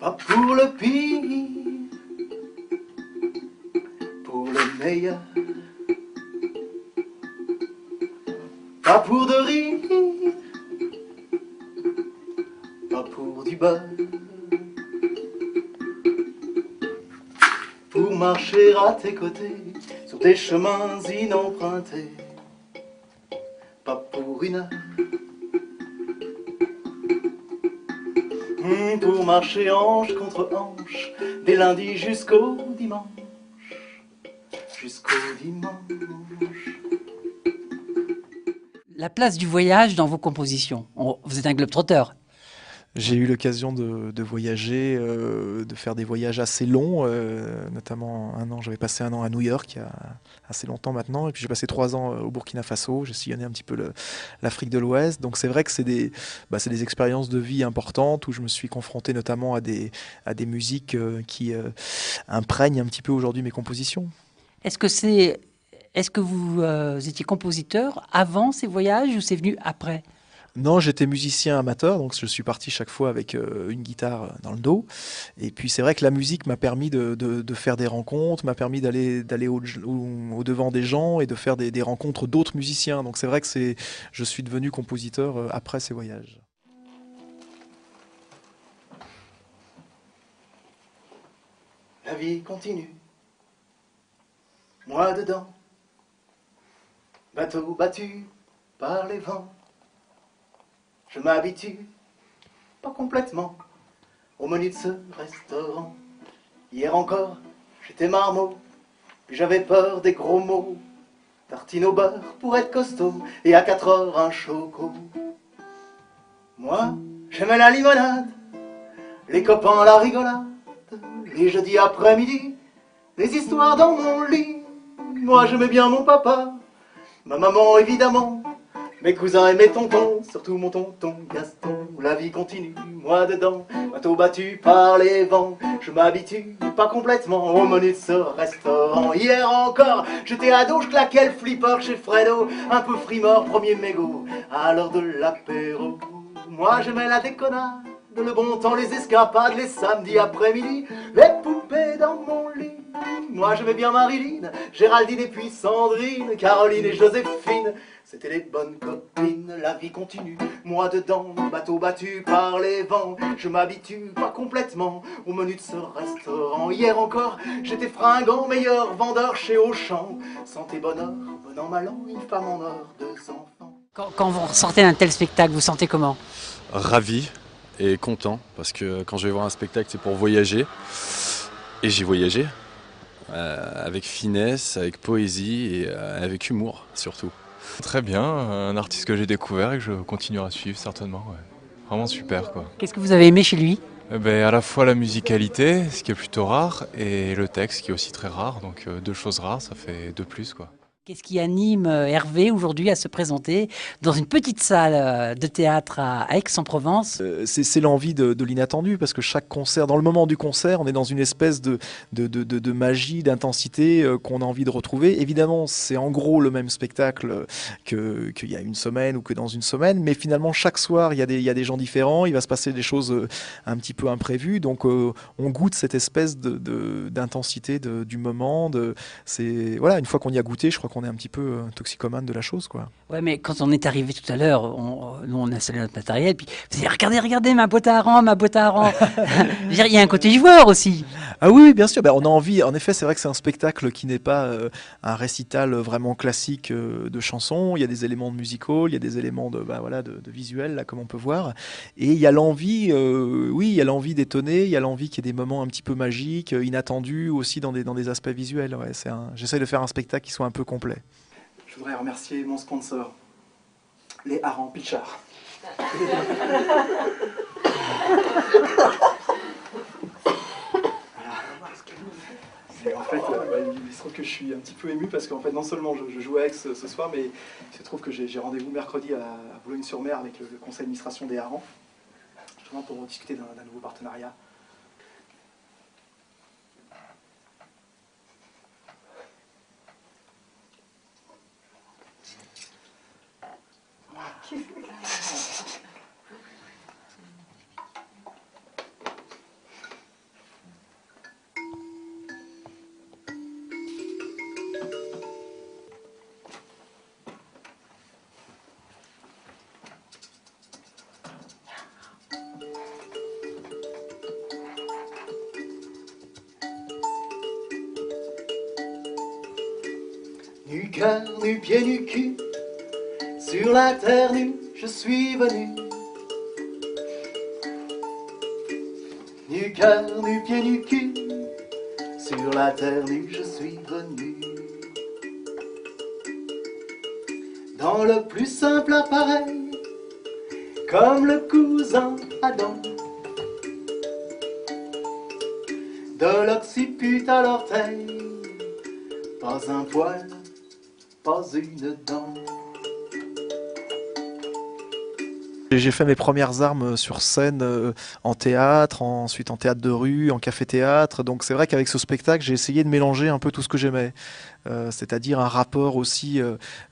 Pas pour le pire, pour le meilleur. Pas pour de rire, pas pour du beurre. Pour marcher à tes côtés sur des chemins inempruntés. Pas pour une heure. Pour marcher hanche contre hanche, des lundis jusqu'au dimanche. Jusqu'au dimanche. La place du voyage dans vos compositions. Vous êtes un globe-trotter. J'ai eu l'occasion de voyager, de faire des voyages assez longs, notamment j'avais passé un an à New York il y a assez longtemps maintenant, et puis j'ai passé 3 ans au Burkina Faso, j'ai sillonné un petit peu l'Afrique de l'Ouest, donc c'est vrai que c'est des expériences de vie importantes où je me suis confronté notamment à des musiques qui imprègnent un petit peu aujourd'hui mes compositions. Est-ce que vous étiez compositeur avant ces voyages ou c'est venu après ? Non, j'étais musicien amateur, donc je suis parti chaque fois avec une guitare dans le dos. Et puis c'est vrai que la musique m'a permis de faire des rencontres, m'a permis d'aller au devant des gens et de faire des rencontres d'autres musiciens. Donc c'est vrai que je suis devenu compositeur après ces voyages. La vie continue, moi dedans, bateau battu par les vents. Je m'habitue, pas complètement, au menu de ce restaurant. Hier encore, j'étais marmot, puis j'avais peur des gros mots. Tartine au beurre pour être costaud, et à 4 heures un choco. Moi, j'aimais la limonade, les copains la rigolade, les jeudis après-midi, les histoires dans mon lit. Moi j'aimais bien mon papa, ma maman évidemment, mes cousins et mes tontons, surtout mon tonton Gaston. La vie continue, moi dedans, bateau battu par les vents. Je m'habitue, pas complètement, au menu de ce restaurant. Hier encore, j'étais ado, je claquais le flipper chez Fredo, un peu frimeur, premier mégot, à l'heure de l'apéro. Moi j'aimais la déconnade, le bon temps, les escapades, les samedis après-midi, les poupées dans mon lit. Moi j'aimais bien Marilyn, Géraldine et puis Sandrine, Caroline et Joséphine. C'était les bonnes copines, la vie continue, moi dedans, bateau battu par les vents. Je m'habitue, pas complètement, au menu de ce restaurant. Hier encore, j'étais fringant, meilleur vendeur chez Auchan. Santé, bonheur, bon an, mal an, une femme en or, 2 enfants. Quand vous ressortez d'un tel spectacle, vous sentez comment ? Ravi et content, parce que quand je vais voir un spectacle, c'est pour voyager. Et j'ai voyagé, avec finesse, avec poésie et avec humour surtout. Très bien, un artiste que j'ai découvert et que je continuerai à suivre certainement. Ouais. Vraiment super quoi. Qu'est-ce que vous avez aimé chez lui ? À la fois la musicalité, ce qui est plutôt rare, et le texte qui est aussi très rare. Donc 2 choses rares, ça fait 2 plus quoi. Qu'est-ce qui anime Hervé aujourd'hui à se présenter dans une petite salle de théâtre à Aix-en-Provence ? C'est l'envie de l'inattendu, parce que chaque concert, dans le moment du concert, on est dans une espèce de magie, d'intensité qu'on a envie de retrouver. Évidemment, c'est en gros le même spectacle qu'il y a une semaine ou que dans une semaine, mais finalement, chaque soir, il y a des gens différents, il va se passer des choses un petit peu imprévues, donc on goûte cette espèce d'intensité du moment. Voilà, une fois qu'on y a goûté, je crois qu'on est un petit peu toxicomane de la chose, quoi. Ouais, mais quand on est arrivé tout à l'heure, nous on a installé notre matériel, puis vous avez dit, regardez ma boîte à harengs, ma boîte à harengs. Je veux dire, il y a un côté joueur aussi. Ah oui, bien sûr. On a envie. En effet, c'est vrai que c'est un spectacle qui n'est pas un récital vraiment classique de chansons. Il y a des éléments de musical, il y a des éléments de visuel, là, comme on peut voir. Et il y a l'envie, il y a l'envie d'étonner. Il y a l'envie qu'il y ait des moments un petit peu magiques, inattendus aussi dans des aspects visuels. Ouais, j'essaie de faire un spectacle qui soit un peu complet. Je voudrais remercier mon sponsor, les harengs Pichard. Et en fait, il se trouve que je suis un petit peu ému parce qu'en fait, non seulement je joue à Aix ce soir, mais il se trouve que j'ai rendez-vous mercredi à Boulogne-sur-Mer avec le conseil d'administration des harengs, justement pour discuter d'un nouveau partenariat. Nu cœur, nu pied, nu cul, sur la terre nue, je suis venu. Nu cœur, nu pied, nu cul, sur la terre nue, je suis venu. Dans le plus simple appareil, comme le cousin Adam. De l'occiput à l'orteil, pas un poil, pas une dent. J'ai fait mes premières armes sur scène en théâtre, ensuite en théâtre de rue, en café-théâtre. Donc c'est vrai qu'avec ce spectacle, j'ai essayé de mélanger un peu tout ce que j'aimais. C'est-à-dire un rapport aussi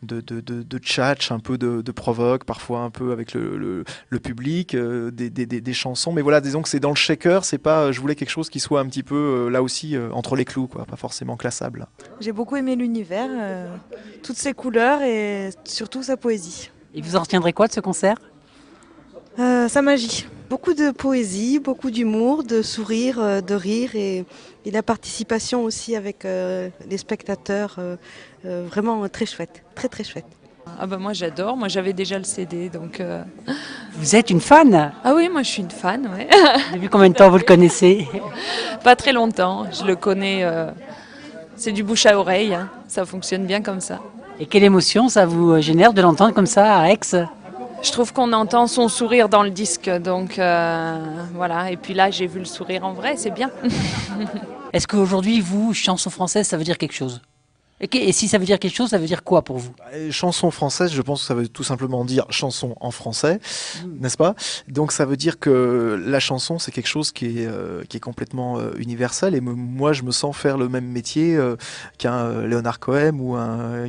de tchatch, un peu de provoque, parfois un peu avec le public, des chansons. Mais voilà, disons que c'est dans le shaker, c'est pas, je voulais quelque chose qui soit un petit peu là aussi entre les clous, quoi, pas forcément classable. J'ai beaucoup aimé l'univers, toutes ses couleurs et surtout sa poésie. Et vous en retiendrez quoi de ce concert? Sa magie. Beaucoup de poésie, beaucoup d'humour, de sourire, de rire et la participation aussi avec les spectateurs. Vraiment très chouette, très très chouette. Ah bah moi j'adore, moi j'avais déjà le CD donc... Vous êtes une fan? Ah oui, moi je suis une fan, ouais. Depuis combien de temps vous le connaissez? Pas très longtemps, je le connais, c'est du bouche à oreille, hein. Ça fonctionne bien comme ça. Et quelle émotion ça vous génère de l'entendre comme ça à Aix? Je trouve qu'on entend son sourire dans le disque, donc voilà. Et puis là, j'ai vu le sourire en vrai, c'est bien. Est-ce qu'aujourd'hui, vous, chanson française, ça veut dire quelque chose? Et si ça veut dire quelque chose, ça veut dire quoi pour vous? Chanson française, je pense que ça veut tout simplement dire chanson en français, n'est-ce pas? Donc ça veut dire que la chanson, c'est quelque chose qui est complètement universel. Et moi, je me sens faire le même métier qu'un Leonard Cohen ou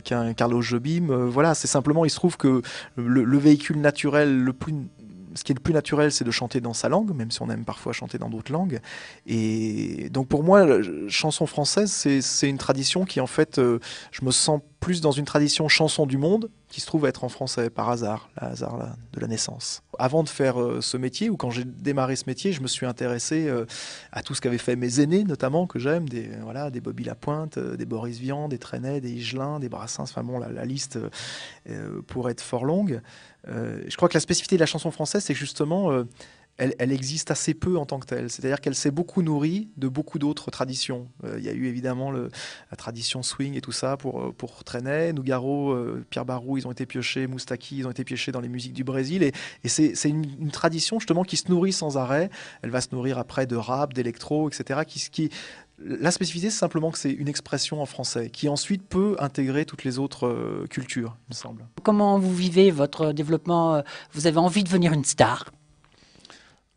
qu'un Carlos Jobim. Voilà, c'est simplement, il se trouve que le véhicule naturel ce qui est le plus naturel, c'est de chanter dans sa langue, même si on aime parfois chanter dans d'autres langues. Et donc pour moi, chanson française, c'est une tradition qui, en fait, je me sens plus dans une tradition chanson du monde, qui se trouve être en français, par hasard, le hasard là, de la naissance. Avant de faire ce métier, ou quand j'ai démarré ce métier, je me suis intéressé à tout ce qu'avaient fait mes aînés, notamment, que j'aime, des Bobby Lapointe, des Boris Vian, des Trenet, des Higelin, des Brassens, enfin bon, la liste pourrait être fort longue. Je crois que la spécificité de la chanson française, c'est que justement, elle existe assez peu en tant que telle. C'est-à-dire qu'elle s'est beaucoup nourrie de beaucoup d'autres traditions. Il y a eu évidemment la tradition swing et tout ça pour Trenet, Nougaro, Pierre Barrou, ils ont été piochés, Moustaki, ils ont été piochés dans les musiques du Brésil. Et c'est une tradition justement qui se nourrit sans arrêt. Elle va se nourrir après de rap, d'électro, etc. La spécificité, c'est simplement que c'est une expression en français qui ensuite peut intégrer toutes les autres cultures, il me semble. Comment vous vivez votre développement? Vous avez envie de devenir une star?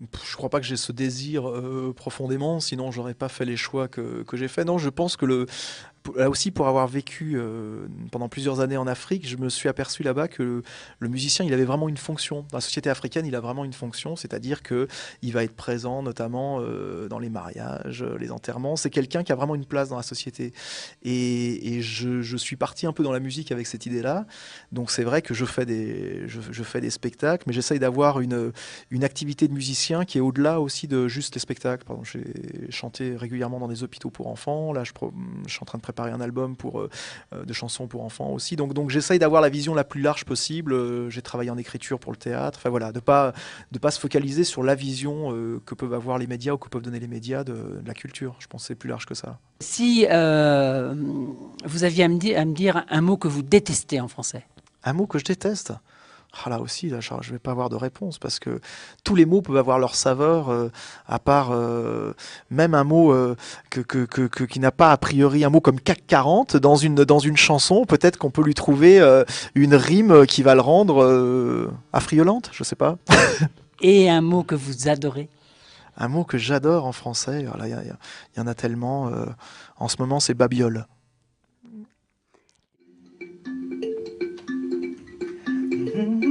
Je ne crois pas que j'ai ce désir profondément, sinon j'aurais pas fait les choix que j'ai fait. Non, je pense que là aussi, pour avoir vécu pendant plusieurs années en Afrique, je me suis aperçu là-bas que le musicien, il avait vraiment une fonction. Dans la société africaine, il a vraiment une fonction, c'est-à-dire qu'il va être présent notamment dans les mariages, les enterrements. C'est quelqu'un qui a vraiment une place dans la société. Et je suis parti un peu dans la musique avec cette idée-là. Donc c'est vrai que je fais des spectacles, mais j'essaye d'avoir une activité de musicien qui est au-delà aussi de juste les spectacles. Pardon, j'ai chanté régulièrement dans des hôpitaux pour enfants. Là, je suis en train de préparer un album de chansons pour enfants aussi. Donc j'essaye d'avoir la vision la plus large possible. J'ai travaillé en écriture pour le théâtre. Enfin voilà, de pas se focaliser sur la vision que peuvent avoir les médias ou que peuvent donner les médias de la culture. Je pense que c'est plus large que ça. Si vous aviez à me dire un mot que vous détestez en français. Un mot que je déteste? Là aussi, je ne vais pas avoir de réponse parce que tous les mots peuvent avoir leur saveur, à part même un mot qui n'a pas a priori, un mot comme CAC 40 dans une chanson, peut-être qu'on peut lui trouver une rime qui va le rendre affriolante, je ne sais pas. Et un mot que vous adorez? Un mot que j'adore en français, il y en a tellement. En ce moment, c'est babiole. Mm-hmm.